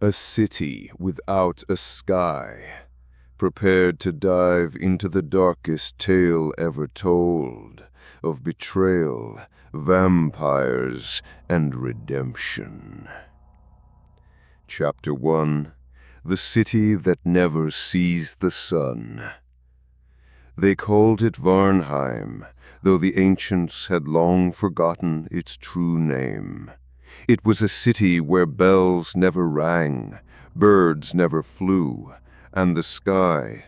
A city without a sky, prepared to dive into the darkest tale ever told of betrayal, vampires, and redemption. Chapter 1: The City That Never Sees the Sun. They called it Varnheim, though the ancients had long forgotten its true name. It was a city where bells never rang, birds never flew, and the sky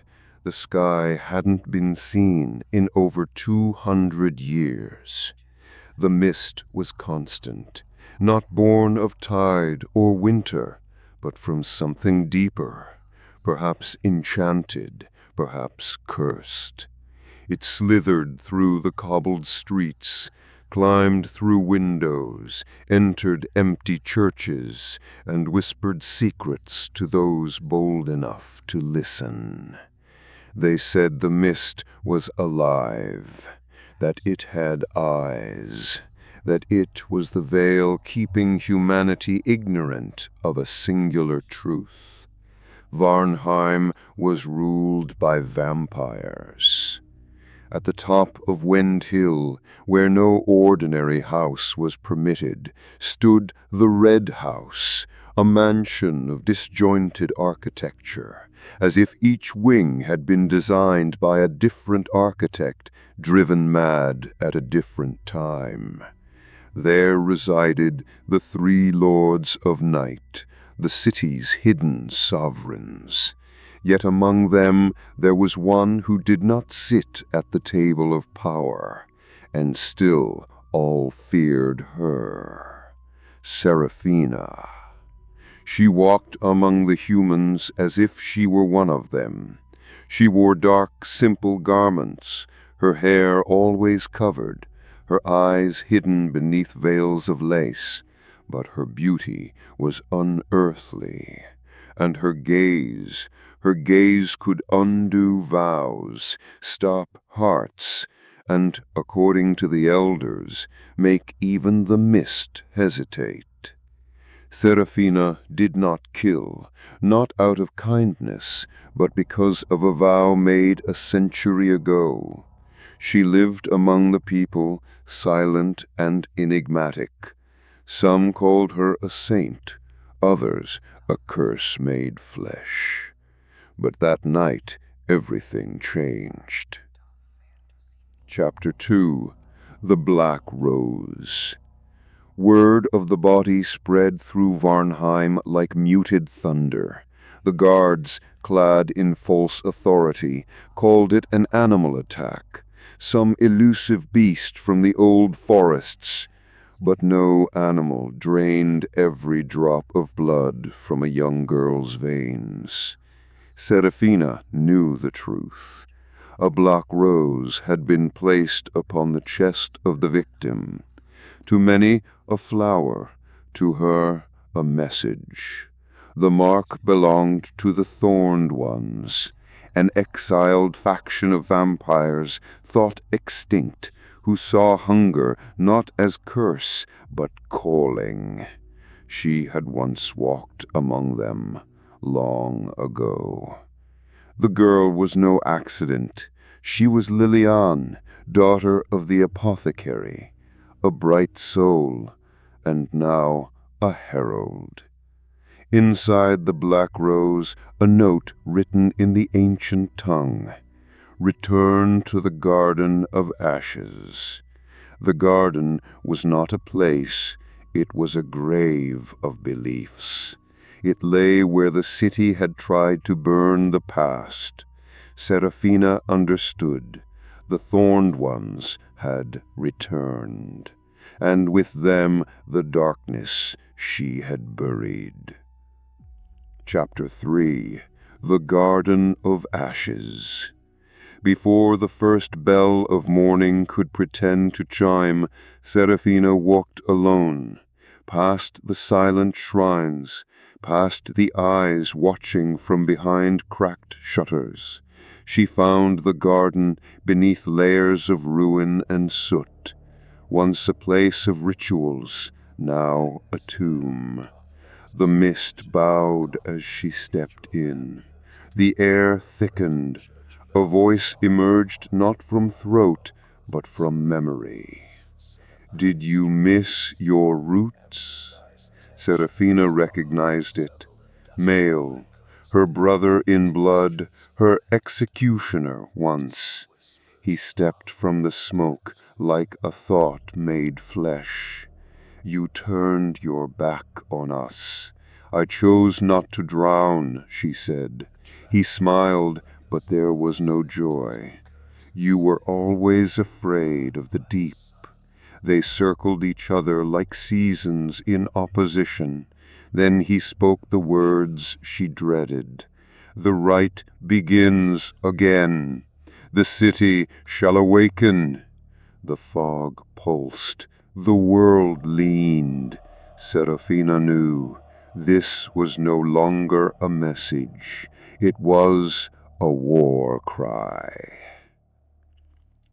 hadn't been seen in over 200 years. The mist was constant, not born of tide or winter, but from something deeper, perhaps enchanted, perhaps cursed. It slithered through the cobbled streets, climbed through windows, entered empty churches, and whispered secrets to those bold enough to listen. They said the mist was alive, that it had eyes, that it was the veil keeping humanity ignorant of a singular truth. Varnheim was ruled by vampires. At the top of Wind Hill, where no ordinary house was permitted, stood the Red House, a mansion of disjointed architecture, as if each wing had been designed by a different architect, driven mad at a different time. There resided the three Lords of Night, the city's hidden sovereigns. Yet among them there was one who did not sit at the table of power, and still all feared her. Seraphina. She walked among the humans as if she were one of them. She wore dark, simple garments, her hair always covered, her eyes hidden beneath veils of lace, but her beauty was unearthly, and her gaze could undo vows, stop hearts, and, according to the elders, make even the mist hesitate. Seraphina did not kill, not out of kindness, but because of a vow made a century ago. She lived among the people, silent and enigmatic. Some called her a saint, others a curse made flesh. But that night, everything changed. Chapter 2: The Black Rose. Word of the body spread through Varnheim like muted thunder. The guards, clad in false authority, called it an animal attack, some elusive beast from the old forests. But no animal drained every drop of blood from a young girl's veins. Seraphina knew the truth. A black rose had been placed upon the chest of the victim. To many, a flower, to her, a message. The mark belonged to the Thorned ones, an exiled faction of vampires thought extinct, who saw hunger not as curse, but calling. She had once walked among them, long ago. The girl was no accident. She was Liliane, daughter of the apothecary, a bright soul, and now a herald. Inside the black rose, a note written in the ancient tongue: "Return to the Garden of Ashes." The garden was not a place, it was a grave of beliefs. It lay where the city had tried to burn the past. Seraphina understood. The Thorned ones had returned, and with them the darkness she had buried. Chapter 3: The Garden of Ashes. Before the first bell of morning could pretend to chime, Seraphina walked alone, past the silent shrines, past the eyes watching from behind cracked shutters. She found the garden beneath layers of ruin and soot, once a place of rituals, now a tomb. The mist bowed as she stepped in. The air thickened. A voice emerged not from throat, but from memory. "Did you miss your roots?" Seraphina recognized it. Male, her brother in blood, her executioner once. He stepped from the smoke like a thought made flesh. "You turned your back on us. I chose not to drown," she said. He smiled, but there was no joy. "You were always afraid of the deep." They circled each other like seasons in opposition. Then he spoke the words she dreaded. "The rite begins again. The city shall awaken." The fog pulsed. The world leaned. Seraphina knew this was no longer a message. It was a war cry.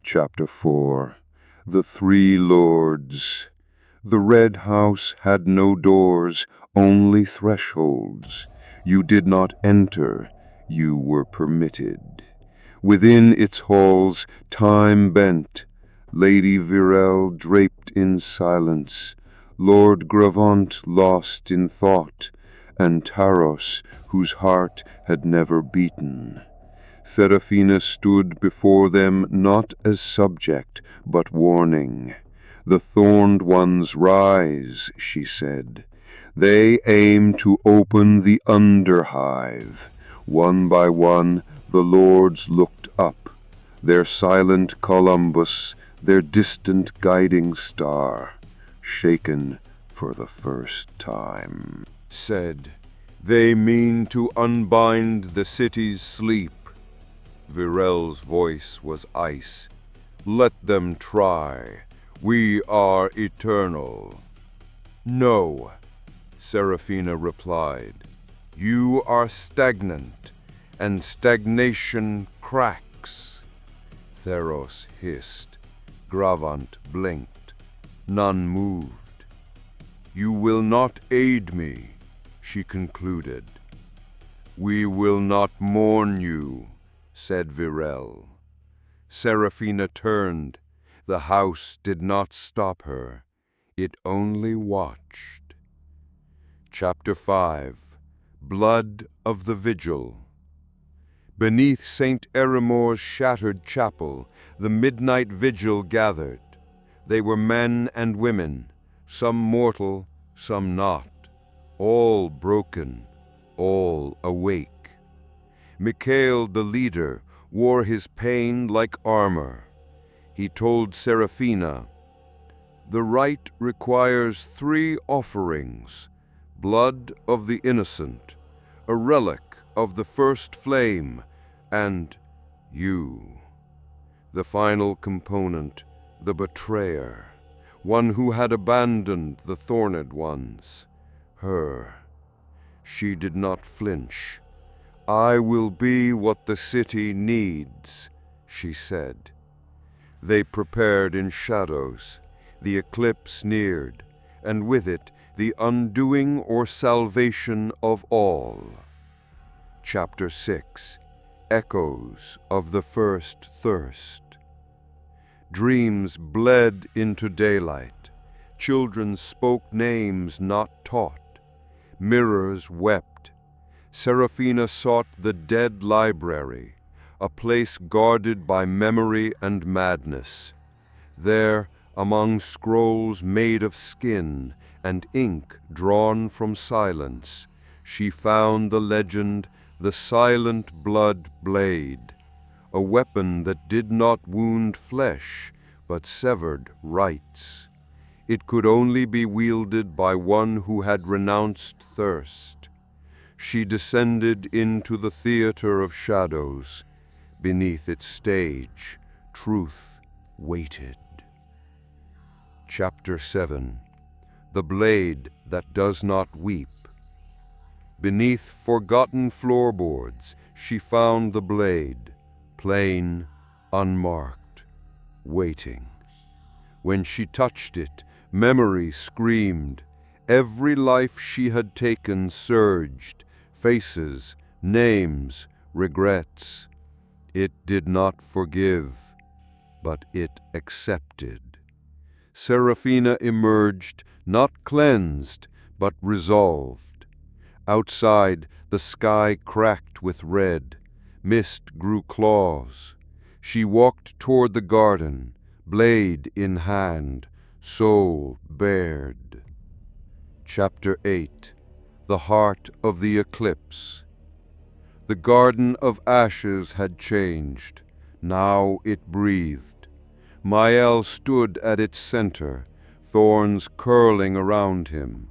Chapter 4. The Three Lords. The red house had no doors, only thresholds. You did not enter, you were permitted. Within its halls, time bent. Lady Virel draped in silence, Lord Gravant lost in thought, and Taros, whose heart had never beaten. Seraphina stood before them not as subject, but warning. "The Thorned ones rise," she said. "They aim to open the underhive." One by one, the lords looked up, their silent Columbus, their distant guiding star, shaken for the first time. Said, "They mean to unbind the city's sleep." Virel's voice was ice. "Let them try. We are eternal." "No," Seraphina replied. "You are stagnant, and stagnation cracks." Theros hissed. Gravant blinked. None moved. "You will not aid me," she concluded. "We will not mourn you," said Virel. Seraphina turned. The house did not stop her. It only watched. Chapter 5. Blood of the Vigil. Beneath St. Eremor's shattered chapel, the midnight vigil gathered. They were men and women, some mortal, some not, all broken, all awake. Mikhail, the leader, wore his pain like armor. He told Seraphina, "The rite requires 3 offerings: blood of the innocent, a relic of the first flame, and you. The final component, the betrayer, one who had abandoned the Thorned ones. Her." She did not flinch. "I will be what the city needs," she said. They prepared in shadows. The eclipse neared, and with it the undoing or salvation of all. Chapter 6. Echoes of the First Thirst. Dreams bled into daylight. Children spoke names not taught. Mirrors wept. Seraphina sought the dead library, a place guarded by memory and madness. There, among scrolls made of skin and ink drawn from silence, she found the legend, the silent blood blade, a weapon that did not wound flesh, but severed rites. It could only be wielded by one who had renounced thirst. She descended into the theater of shadows. Beneath its stage, truth waited. Chapter 7. The Blade That Does Not Weep. Beneath forgotten floorboards, she found the blade, plain, unmarked, waiting. When she touched it, memory screamed, Every life she had taken surged, faces, names, regrets. It did not forgive, but it accepted. Seraphina emerged, not cleansed, but resolved. Outside, the sky cracked with red. Mist grew claws. She walked toward the garden, blade in hand, soul bared. Chapter 8. The Heart of the Eclipse. The Garden of Ashes had changed. Now it breathed. Mael stood at its center, thorns curling around him.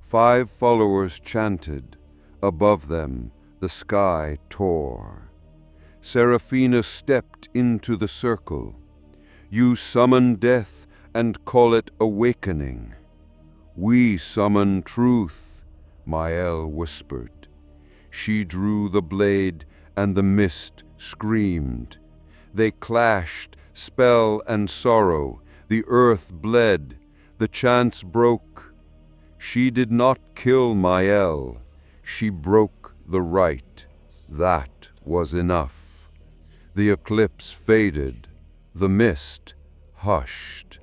5 followers chanted. Above them, the sky tore. Seraphina stepped into the circle. You summon death and call it awakening. We summon truth, Mael whispered. She drew the blade, and the mist screamed. They clashed, spell and sorrow. The earth bled. The chants broke. She did not kill Mael. She broke the rite. That was enough. The eclipse faded. The mist hushed.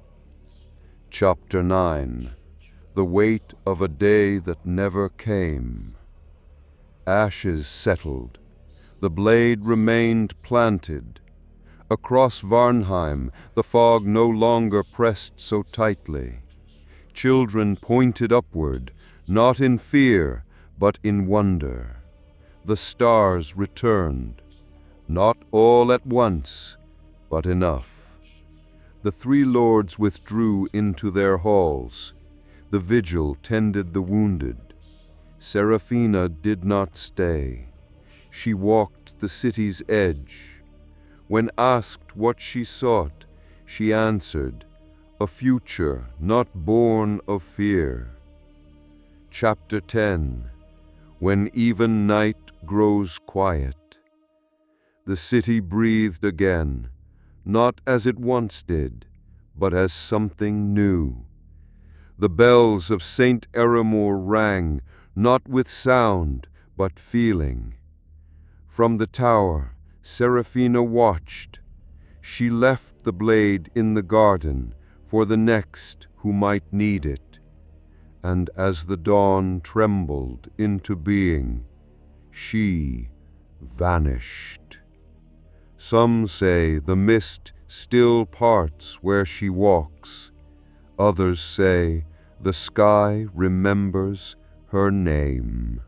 Chapter 9. The Weight of a Day That Never Came. Ashes settled. The blade remained planted. Across Varnheim, the fog no longer pressed so tightly. Children pointed upward, not in fear, but in wonder. The stars returned, not all at once, but enough. The 3 lords withdrew into their halls. The vigil tended the wounded. Seraphina did not stay. She walked the city's edge. When asked what she sought, she answered, a future not born of fear. Chapter 10. When even night grows quiet. The city breathed again, not as it once did, but as something new. The bells of St. Eramor rang, not with sound, but feeling. From the tower, Seraphina watched. She left the blade in the garden for the next who might need it. And as the dawn trembled into being, she vanished. Some say the mist still parts where she walks. Others say the sky remembers her name.